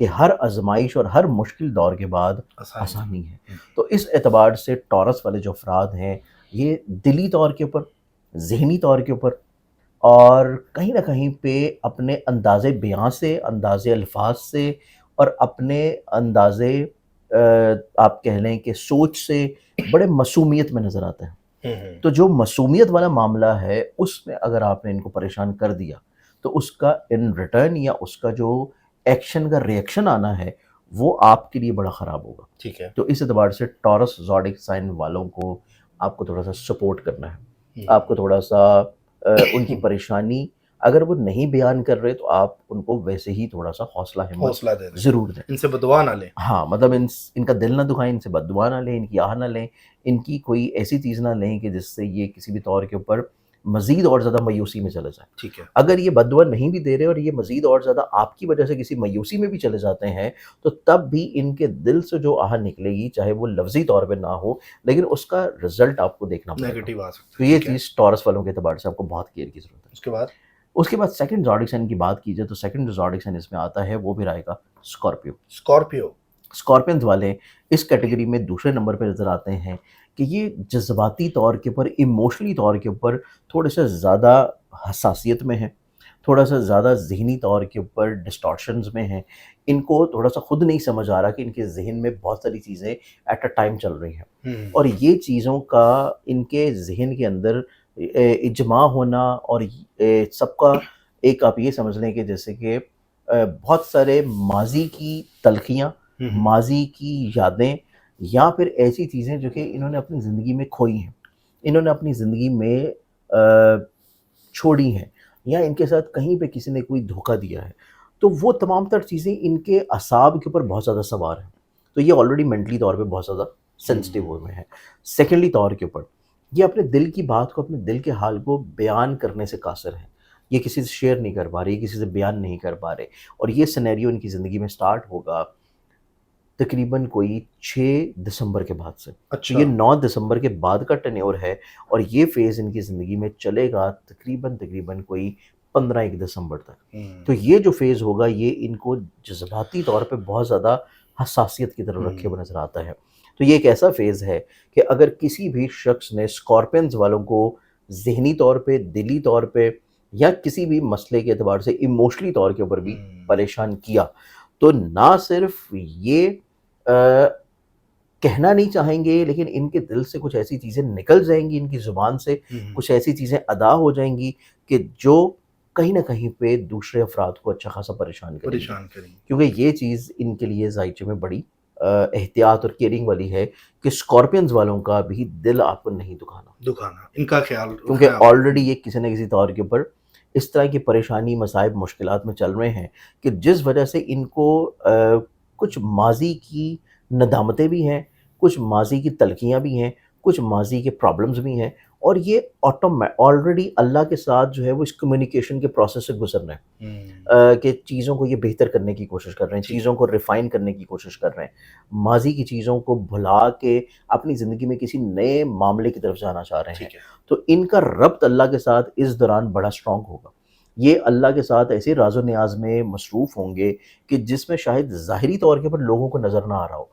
کہ ہر آزمائش اور ہر مشکل دور کے بعد آسانی ہے. تو اس اعتبار سے ٹورس والے جو افراد ہیں یہ دلی طور کے اوپر، ذہنی طور کے اوپر، اور کہیں نہ کہیں پہ اپنے انداز بیان سے، انداز الفاظ سے، اور اپنے انداز آپ کہہ لیں کہ سوچ سے بڑے معصومیت میں نظر آتے ہیں. تو جو معصومیت والا معاملہ ہے اس میں اگر آپ نے ان کو پریشان کر دیا تو اس کا ان ریٹرن یا اس کا جو ایکشن کا ریئیکشن آنا ہے وہ آپ کے لیے بڑا خراب ہوگا. ٹھیک ہے. تو اس اعتبار سے ٹورس زوڈک سائن والوں کو آپ کو تھوڑا سا سپورٹ کرنا ہے. آپ کو تھوڑا سا ان کی پریشانی اگر وہ نہیں بیان کر رہے تو آپ ان کو ویسے ہی تھوڑا سا حوصلہ دیں، ضرور دیں. ان سے بدعا نہ لیں. ہاں مطلب ان کا دل نہ دکھائیں، ان سے بددعا نہ لیں، ان کی آہ نہ لیں، ان کی کوئی ایسی چیز نہ لیں کہ جس سے یہ کسی بھی طور کے اوپر مزید اور زیادہ مایوسی میں چلے جائیں. ٹھیک ہے. اگر یہ بددعا نہیں بھی دے رہے اور یہ مزید اور زیادہ آپ کی وجہ سے کسی مایوسی میں بھی چلے جاتے ہیں تو تب بھی ان کے دل سے جو آہ نکلے گی چاہے وہ لفظی طور پہ نہ ہو لیکن اس کا رزلٹ آپ کو دیکھنا پڑے گا. نیگیٹو آ سکتا تو یہ چیز ٹورس والوں کے اعتبار سے آپ کو بہت کیئر کی ضرورت ہے. اس کے بعد سیکنڈ زوڈک سائن کی بات کی جائے تو سیکنڈ جو زوڈک سائن اس میں آتا ہے وہ بھی رہے گا اسکارپیو. اسکارپینز والے اس کیٹیگری میں دوسرے نمبر پہ نظر آتے ہیں کہ یہ جذباتی طور کے اوپر، ایموشنلی طور کے اوپر تھوڑے سے زیادہ حساسیت میں ہیں، تھوڑا سا زیادہ ذہنی طور کے اوپر ڈسٹارشنز میں ہیں. ان کو تھوڑا سا خود نہیں سمجھ آ رہا کہ ان کے ذہن میں بہت ساری چیزیں ایٹ اے ٹائم چل رہی ہیں اور یہ چیزوں کا ان کے ذہن کے اندر اجماع ہونا اور سب کا ایک آپ یہ سمجھ لیں کہ جیسے کہ بہت سارے ماضی کی تلخیاں، ماضی کی یادیں یا پھر ایسی چیزیں جو کہ انہوں نے اپنی زندگی میں کھوئی ہیں، انہوں نے اپنی زندگی میں چھوڑی ہیں، یا ان کے ساتھ کہیں پہ کسی نے کوئی دھوکہ دیا ہے، تو وہ تمام تر چیزیں ان کے اعصاب کے اوپر بہت زیادہ سوار ہیں. تو یہ آلریڈی مینٹلی طور پہ بہت زیادہ سینسٹیو ہوئے ہیں. سیکنڈلی طور کے اوپر یہ اپنے دل کی بات کو، اپنے دل کے حال کو بیان کرنے سے قاصر ہیں. یہ کسی سے شیئر نہیں کر پا رہے، کسی سے بیان نہیں کر پا رہے، اور یہ سینیریو ان کی زندگی میں سٹارٹ ہوگا تقریباً کوئی 6 دسمبر کے بعد سے. اچھا. یہ 9 دسمبر کے بعد کا ٹینیور ہے اور یہ فیز ان کی زندگی میں چلے گا تقریباً کوئی 15 دسمبر تک. تو یہ جو فیز ہوگا یہ ان کو جذباتی طور پہ بہت زیادہ حساسیت کی طرف رکھے ہوئے نظر آتا ہے. تو یہ ایک ایسا فیز ہے کہ اگر کسی بھی شخص نے اسکارپینز والوں کو ذہنی طور پہ، دلی طور پہ یا کسی بھی مسئلے کے اعتبار سے ایموشنلی طور کے اوپر بھی پریشان کیا تو نہ صرف یہ کہنا نہیں چاہیں گے لیکن ان کے دل سے کچھ ایسی چیزیں نکل جائیں گی، ان کی زبان سے کچھ ایسی چیزیں ادا ہو جائیں گی کہ جو کہیں نہ کہیں پہ دوسرے افراد کو اچھا خاصا پریشان کریں گے. کیونکہ یہ چیز ان کے لیے ذائچے میں بڑی احتیاط اور کیئرنگ والی ہے کہ اسکارپینز والوں کا بھی دل آپ کو نہیں دکھانا ان کا خیال، کیونکہ آلریڈی یہ کسی نہ کسی طور کے اوپر اس طرح کی پریشانی، مصائب، مشکلات میں چل رہے ہیں کہ جس وجہ سے ان کو کچھ ماضی کی ندامتیں بھی ہیں، کچھ ماضی کی تلخیاں بھی ہیں، کچھ ماضی کے پرابلمز بھی ہیں، اور یہ آلریڈی اللہ کے ساتھ جو ہے وہ اس کمیونیکیشن کے پروسیس سے گزر رہے ہیں کہ چیزوں کو یہ بہتر کرنے کی کوشش کر رہے ہیں، چیزوں کو ریفائن کرنے کی کوشش کر رہے ہیں، ماضی کی چیزوں کو بھلا کے اپنی زندگی میں کسی نئے معاملے کی طرف جانا چاہ رہے ہیں. تو ان کا ربط اللہ کے ساتھ اس دوران بڑا اسٹرانگ ہوگا. یہ اللہ کے ساتھ ایسے راز و نیاز میں مصروف ہوں گے کہ جس میں شاید ظاہری طور کے اوپر لوگوں کو نظر نہ آ رہا ہو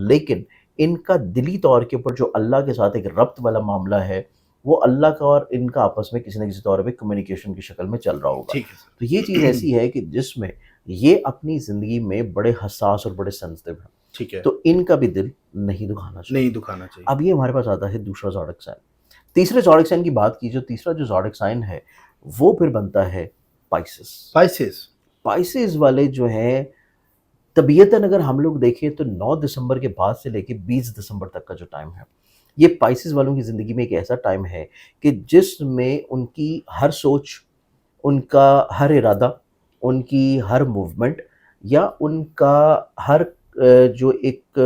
لیکن ان کا دلی طور کے اوپر جو اللہ کے ساتھ ایک ربط والا معاملہ ہے وہ اللہ کا اور ان کا آپس میں کسی نہ کسی طور پہ کمیونیکیشن کی شکل میں چل رہا ہوگا. تو یہ چیز ایسی ہے کہ جس میں یہ اپنی زندگی میں بڑے حساس اور بڑے سینسٹیو ہیں. تو ان کا بھی دل نہیں دکھانا چاہیے. اب یہ ہمارے پاس آتا ہے دوسرا زوڈک سائن. تیسرے زوڈک سائن کی بات کی جو تیسرا جو زوڈک سائن ہے وہ پھر بنتا ہے پائسز والے جو ہیں طبیعتاً اگر ہم لوگ دیکھیں تو 9 دسمبر کے بعد سے لے کے 20 دسمبر تک کا جو ٹائم ہے یہ پائسز والوں کی زندگی میں ایک ایسا ٹائم ہے کہ جس میں ان کی ہر سوچ، ان کا ہر ارادہ، ان کی ہر موومنٹ یا ان کا ہر جو ایک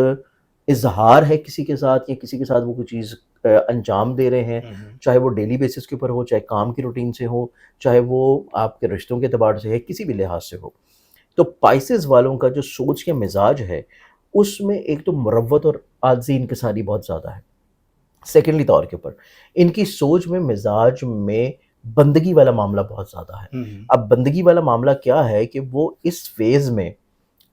اظہار ہے کسی کے ساتھ یا کسی کے ساتھ وہ کوئی چیز انجام دے رہے ہیں، چاہے وہ ڈیلی بیسس کے اوپر ہو، چاہے کام کی روٹین سے ہو، چاہے وہ آپ کے رشتوں کے اعتبار سے ہے، کسی بھی لحاظ سے ہو. تو پائسز والوں کا جو سوچ کے مزاج ہے اس میں ایک تو مروت اور عاجزی انکساری بہت زیادہ ہے. سیکنڈلی طور کے اوپر ان کی سوچ میں، مزاج میں بندگی والا معاملہ بہت زیادہ ہے. اب بندگی والا معاملہ کیا ہے کہ وہ اس فیز میں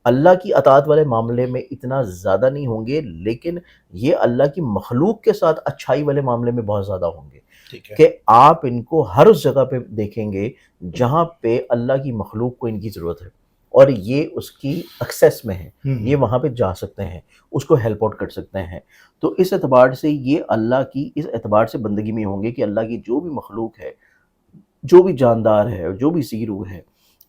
اللہ کی اطاعت والے معاملے میں اتنا زیادہ نہیں ہوں گے، لیکن یہ اللہ کی مخلوق کے ساتھ اچھائی والے معاملے میں بہت زیادہ ہوں گے، ٹھیک ہے. کہ آپ ان کو ہر اس جگہ پہ دیکھیں گے جہاں پہ اللہ کی مخلوق کو ان کی ضرورت ہے اور یہ اس کی ایکسیس میں ہے، یہ وہاں پہ جا سکتے ہیں، اس کو ہیلپ آؤٹ کر سکتے ہیں. تو اس اعتبار سے یہ اللہ کی اس اعتبار سے بندگی میں ہوں گے کہ اللہ کی جو بھی مخلوق ہے، جو بھی جاندار ہے، جو بھی ذی روح ہے،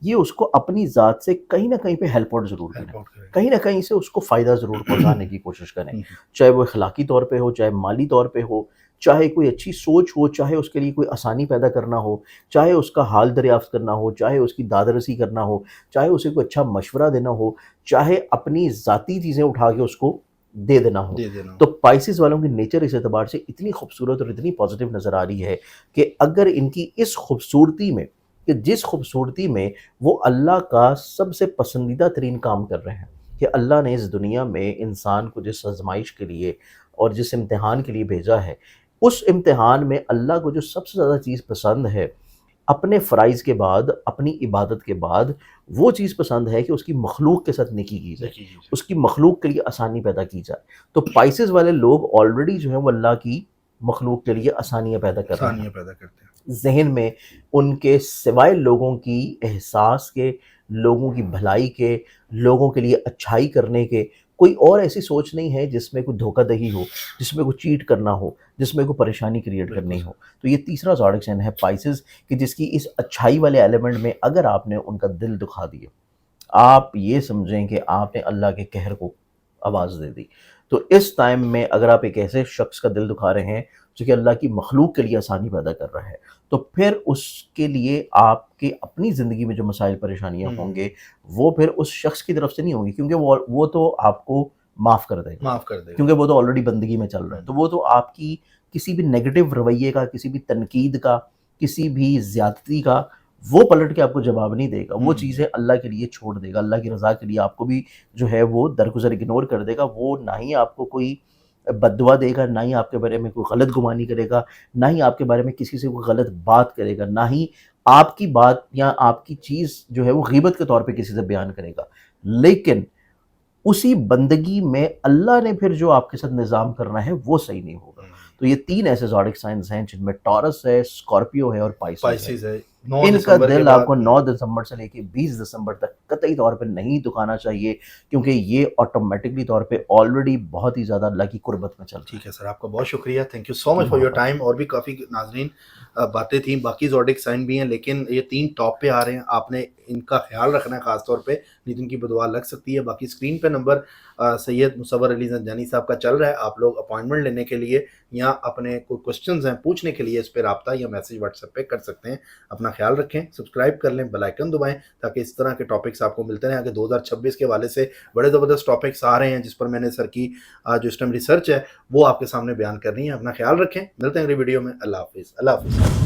یہ اس کو اپنی ذات سے کہیں نہ کہیں پہ ہیلپ آؤٹ ضرور کریں، ہیلپ آؤٹ کرے. کہیں نہ کہیں سے اس کو فائدہ ضرور پہنچانے کی کوشش کریں، چاہے وہ اخلاقی طور پہ ہو، چاہے مالی طور پہ ہو، چاہے کوئی اچھی سوچ ہو، چاہے اس کے لیے کوئی آسانی پیدا کرنا ہو، چاہے اس کا حال دریافت کرنا ہو، چاہے اس کی داد رسی کرنا ہو، چاہے اسے کوئی اچھا مشورہ دینا ہو، چاہے اپنی ذاتی چیزیں اٹھا کے اس کو دے دینا ہو. دے دینا. تو پائسز والوں کی نیچر اس اعتبار سے اتنی خوبصورت اور اتنی پازیٹیو نظر آ رہی ہے کہ اگر ان کی اس خوبصورتی میں، کہ جس خوبصورتی میں وہ اللہ کا سب سے پسندیدہ ترین کام کر رہے ہیں، کہ اللہ نے اس دنیا میں انسان کو جس آزمائش کے لیے اور جس امتحان کے لیے بھیجا ہے، اس امتحان میں اللہ کو جو سب سے زیادہ چیز پسند ہے اپنے فرائض کے بعد، اپنی عبادت کے بعد، وہ چیز پسند ہے کہ اس کی مخلوق کے ساتھ نیکی کی جائے، اس کی مخلوق کے لیے آسانی پیدا کی جائے. تو پائسز والے لوگ آلریڈی جو ہیں وہ اللہ کی مخلوق کے لیے آسانیاں پیدا کر رہے ہیں. آسانیاں پیدا کرتے ہیں. ذہن میں ان کے سوائے لوگوں کی احساس کے، لوگوں کی بھلائی کے، لوگوں کے لیے اچھائی کرنے کے، کوئی اور ایسی سوچ نہیں ہے جس میں کوئی دھوکہ دہی ہو، جس میں کوئی چیٹ کرنا ہو، جس میں کوئی پریشانی کریٹ کرنی ہو. تو یہ تیسرا زوڈک سائن ہے پائسز، کہ جس کی اس اچھائی والے ایلیمنٹ میں اگر آپ نے ان کا دل دکھا دیا، آپ یہ سمجھیں کہ آپ نے اللہ کے قہر کو آواز دے دی. تو اس ٹائم میں اگر آپ ایک ایسے شخص کا دل دکھا رہے ہیں جو کہ اللہ کی مخلوق کے لیے آسانی پیدا کر رہا ہے، تو پھر اس کے لیے آپ کے اپنی زندگی میں جو مسائل پریشانیاں ہوں گے وہ پھر اس شخص کی طرف سے نہیں ہوں گی، کیونکہ وہ تو آپ کو معاف کر دے گا، معاف کر دے گا. کیونکہ وہ تو آلریڈی بندگی میں چل رہا ہے. تو وہ تو آپ کی کسی بھی نیگیٹو رویے کا، کسی بھی تنقید کا، کسی بھی زیادتی کا وہ پلٹ کے آپ کو جواب نہیں دے گا. وہ چیزیں اللہ کے لیے چھوڑ دے گا، اللہ کی رضا کے لیے آپ کو بھی جو ہے وہ درگزر اگنور کر دے گا. وہ نہ ہی آپ کو کوئی بد دعا دے گا، نہ ہی آپ کے بارے میں کوئی غلط گمانی کرے گا، نہ ہی آپ کے بارے میں کسی سے کوئی غلط بات کرے گا، نہ ہی آپ کی بات یا آپ کی چیز جو ہے وہ غیبت کے طور پہ کسی سے بیان کرے گا. لیکن اسی بندگی میں اللہ نے پھر جو آپ کے ساتھ نظام کرنا ہے وہ صحیح نہیں ہوگا. تو یہ تین ایسے زوڈک سائنز ہیں جن میں ٹورس ہے، اسکارپیو ہے اور پائسز ہے. ان کا دل آپ کو 9 دسمبر سے لے کے 20 دسمبر تک قطعی طور پہ نہیں دکھانا چاہیے، کیونکہ یہ آٹومیٹکلی طور پہ آلریڈی بہت ہی زیادہ اللہ کی قربت میں چل رہا ہے. ٹھیک ہے سر، آپ کا بہت شکریہ. Thank you so much for your time. اور بھی کافی ناظرین باتیں تھیں، باقی زوڈک سائن بھی ہیں، لیکن یہ 3 ٹاپ پہ آ رہے ہیں. آپ نے ان کا خیال رکھنا ہے خاص طور پہ، نہیں تو ان کی بدعا لگ سکتی ہے. باقی اسکرین پہ نمبر سید مصور علی زنجانی صاحب کا چل رہا ہے. آپ لوگ اپوائنٹمنٹ لینے کے لیے یا اپنے کوئی کوسچنز ہیں پوچھنے کے لیے اس پہ رابطہ یا میسج واٹس ایپ پہ کر سکتے ہیں. اپنا خیال رکھیں، سبسکرائب کر لیں، بیل آئکن دبائیں تاکہ اس طرح کے ٹاپکس آپ کو ملتے رہیں. آگے 2026 کے حوالے سے بڑے زبردست ٹاپکس آ رہے ہیں جس پر میں نے سر کی جو اس ٹائم ریسرچ ہے وہ آپ کے سامنے بیان کرنی ہے. اپنا خیال رکھیں، ملتے ہیں اگلی ویڈیو میں. اللہ حافظ. اللہ حافظ.